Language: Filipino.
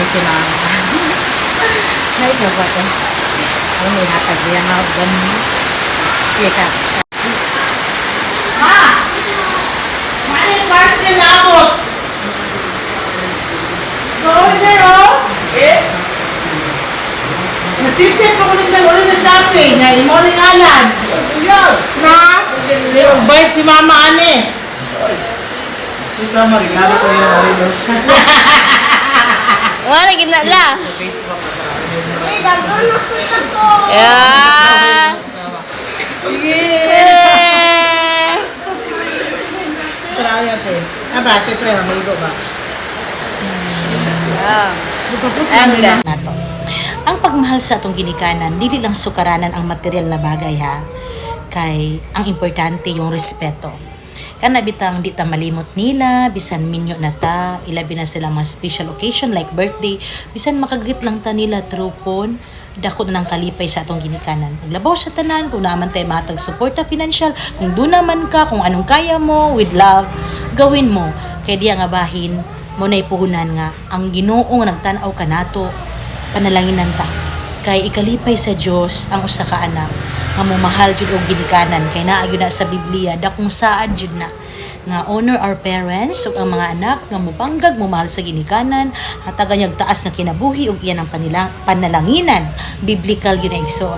si mama. Nice ba to? Ang hinatag niya na ganun. Sige ka. Manit parcel abot. Order oh. Eh? Nasipit ko kulis na ulit na shopping. Ngayon mo rin alam. Na? Yung bite si mama ane. Ito, marigala ko yun. Wala, gina la. Uy, dago na suta ko. Yeah. Try ate. Bate, try. Mamigo ba? Anda. Nato. Ang pagmahal sa atong ginikanan, dili lang sukaranan ang material na bagay ha. Kay ang importante yung respeto. Kana bitang di ta malimot nila, bisan minyo na ta, ilabi na sila mga special occasion like birthday, bisan makagreet lang ta nila through phone, dako na ng kalipay sa atong ginikanan. Kung labaw sa tanan, kung naman tayo matag suporta financial, kung doon naman ka, kung anong kaya mo, with love, gawin mo. Kaya diya nga bahin, mo na ipuhunan nga, ang Ginoong nagtanaw ka nato, panalanginan ta. Kay ikalipay sa Dios ang usa ka anak nga mamahal jud og ginikanan kay naa gyud na sa Biblia dakong saad jud na nga honor our parents ug ang mga anak nga mobanggag momahal sa ginikanan hatagan taas nga kinabuhi ug iyan ang panilang panalanginan biblical yun na igsoon.